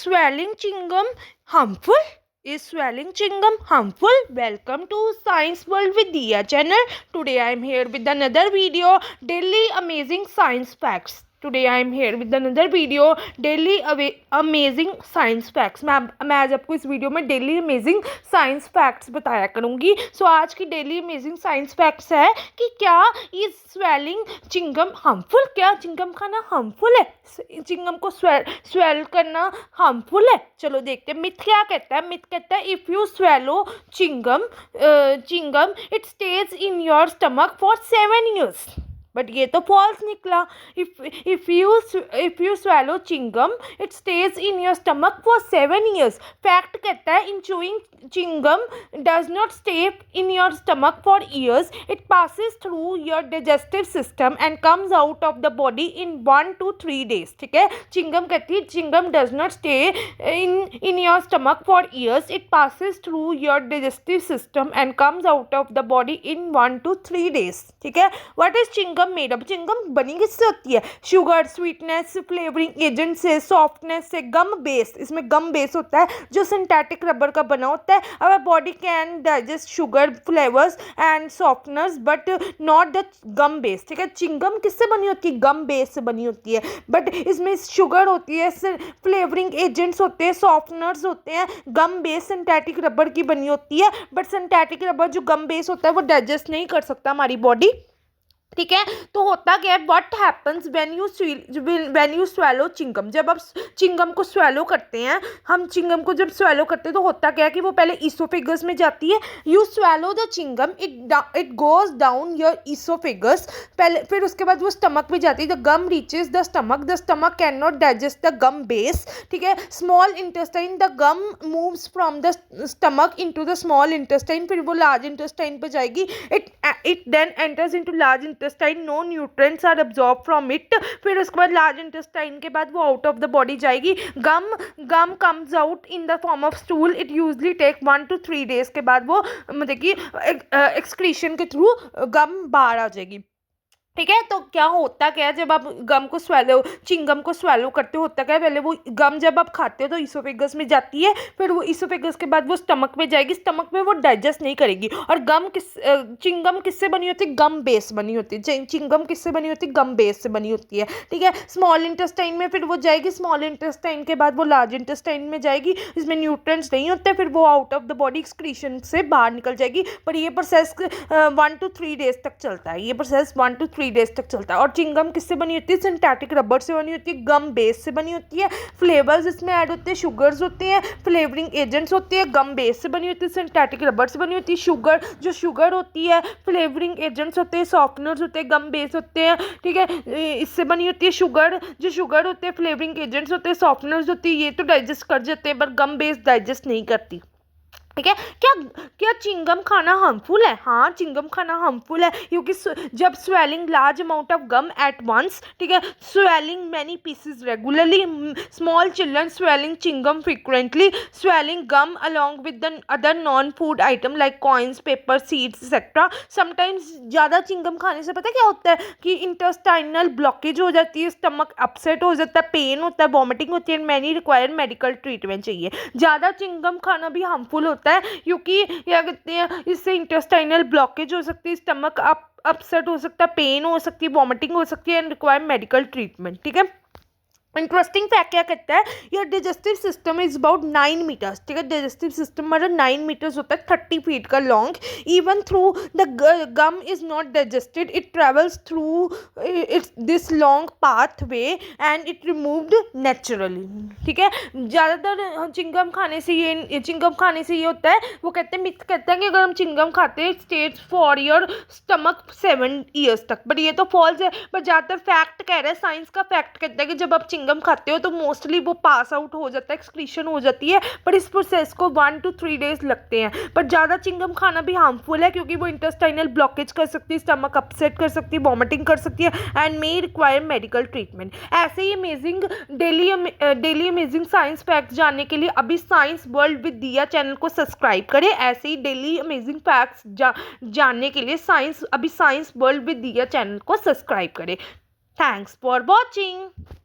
swallowing chewing gum harmful? Is swallowing chewing gum harmful? Welcome to Science World with Diya channel. Today I am here with another video, daily amazing science facts. Today I am here with another video daily amazing science facts. मैं आज आपको इस video में daily amazing science facts बताया करूँगी। सो आज की daily amazing science facts है कि क्या इज स्वेलिंग चिंगम हार्मफुल? क्या चिंगम खाना हार्मफुल है? चिंगम को स्वेल करना हार्मफुल है? चलो देखते हैं मिथ क्या कहता है। मिथ कहता है if you swallow chewing gum it stays in your stomach for 7 years। But ये तो फॉल्स निकला। If you swallow chewing gum it stays in your stomach for 7 years। Fact कहता है in chewing chewing gum does not stay in your stomach for years। It passes through your digestive system and comes out of the body in 1 to 3 days। ठीक है, chewing gum कहती है Chingam does not stay in your stomach for years। It passes through your digestive system and comes out of the body in 1 to 3 days। ठीक है, what is chewing gum made up? Chewing gum बनी किससे होती है? शुगर, स्वीटनेस, फ्लेवरिंग एजेंट से, softness से, gum base. इसमें गम base होता है जो सिंथेटिक रबर का बना होता है। Our body can digest sugar, flavours and softeners but not the gum base. ठीक है, चिंगम किससे बनी होती है? गम बेस से बनी होती है। बट इसमें शुगर होती है, फ्लेवरिंग एजेंट्स होते हैं, सॉफ्टनर्स होते हैं। गम बेस सिंथेटिक रबर की बनी होती है, बट सिंथेटिक रबर जो गम बेस होता है वो डाइजेस्ट नहीं कर सकता हमारी बॉडी। ठीक है, तो होता क्या है, what happens when you swallow chewing gum? जब आप चिंगम को स्वेलो करते हैं, हम चिंगम को जब स्वेलो करते हैं तो होता क्या है कि वो पहले ईसोफेगस में जाती है। You swallow the chewing gum, it goes down your oesophagus पहले, फिर उसके बाद वो स्टमक में जाती है। The gum reaches the stomach can not digest the gum base. ठीक है, small intestine, the gum moves from the stomach into the small intestine, फिर वो लार्ज इंटेस्टाइन पे जाएगी। It then enters into large intestine, no nutrients are absorb from it. फिर उसके बाद large intestine के बाद वो आउट ऑफ द बॉडी जाएगी। Gum comes out in the form of stool. It usually take 1 to 3 days के बाद वो मतलब कि एक्सक्रीशन के थ्रू गम बाहर आ जाएगी। ठीक है, तो क्या होता क्या है जब आप चिंगम को स्वेलो करते हो, होता क्या है, पहले वो गम जब आप खाते हो तो ईसोफेगस में जाती है, फिर वो ईसोफेगस के बाद वो स्टमक में जाएगी। स्टमक में वो डाइजेस्ट नहीं करेगी। और चिंगम किससे बनी होती है? गम बेस बनी होती है। चिंगम किससे बनी होती है? गम बेस से बनी होती है। ठीक है, स्मॉल इंटेस्टाइन में फिर वो जाएगी। स्मॉल इंटेस्टाइन के बाद वो लार्ज इंटेस्टाइन में जाएगी। इसमें न्यूट्रिएंट्स नहीं होते, फिर वो out of the body excretion से बाहर निकल जाएगी। पर ये प्रोसेस 1 to 3 days तक चलता है। ये प्रोसेस 1 to 3 days तक चलता है। और चिंगम किससे बनी होती है? सिंथेटिक रबर से बनी होती है, गम बेस से बनी होती है। फ्लेवर्स इसमें ऐड होते हैं, शुगर्स होते हैं, फ्लेवरिंग एजेंट्स होते हैं। गम बेस से बनी होती है, सिंथेटिक रबर से बनी होती है। शुगर होती है, फ्लेवरिंग एजेंट्स होते हैं, सॉफ्टनर्स होते हैं, गम बेस होते हैं। ठीक है, इससे बनी होती है शुगर होते हैं, फ्लेवरिंग एजेंट्स होते हैं, सॉफ्टनर्स होती है। ये तो डाइजेस्ट कर जाते हैं, पर गम बेस डाइजेस्ट नहीं करती। ठीक है, क्या चिंगम खाना हार्मफुल है? हाँ, चिंगम खाना हार्मफुल है क्योंकि जब swallowing large amount of gum at once. ठीक है, swallowing many pieces regularly, small children swallowing chewing gum frequently, swallowing gum along with the other non food item like coins, paper, seeds etcetera. Sometimes ज़्यादा chewing gum खाने से पता क्या होता है कि इंटेस्टाइनल ब्लॉकेज हो जाती है, स्टमक अपसेट हो जाता है, पेन होता है, वॉमिटिंग होती है, मैनी रिक्वायर मेडिकल ट्रीटमेंट चाहिए। ज़्यादा चिंगम खाना भी हार्मफुल होता है क्योंकि क्या कहते हैं, इससे इंटेस्टाइनल ब्लॉकेज हो सकती है, स्टमक अपसेट हो सकता है, पेन हो सकती है, वॉमिटिंग हो सकती है एंड रिक्वायर मेडिकल ट्रीटमेंट। ठीक है, इंटरेस्टिंग फैक्ट क्या कहता है, your digestive system is about 9 meters। ठीक है, डाइजेस्टिव सिस्टम हमारा 9 meters होता है, 30 feet का long. Even through the gum is not digested, it travels through its this long path way and it removed naturally. ठीक है, ज़्यादातर चिंगम खाने से ये होता है, वो कहते हैं मिथ कहते हैं कि अगर हम चिंगम खाते हैं stage for your stomach 7 years तक। बट ये तो फॉल्स है। बट ज़्यादातर फैक्ट कह रहा है, साइंस का फैक्ट कहता है कि जब आप चिंगम खाते हो तो मोस्टली वो पास आउट हो जाता है, एक्सक्रीशन हो जाती है, पर इस प्रोसेस को 1 to 3 days लगते हैं। पर ज़्यादा चिंगम खाना भी हार्मफुल है क्योंकि वो इंटेस्टाइनल ब्लॉकेज कर सकती है, स्टमक अपसेट कर सकती है, वॉमिटिंग कर सकती है and may require medical treatment. ऐसे ही amazing daily amazing science facts जानने के लिए अभी science world with Diya channel को सब्सक्राइब करें। ऐसे ही डेली अमेजिंग फैक्ट्स जानने के लिए science world with Diya channel को सब्सक्राइब करें। Thanks for watching.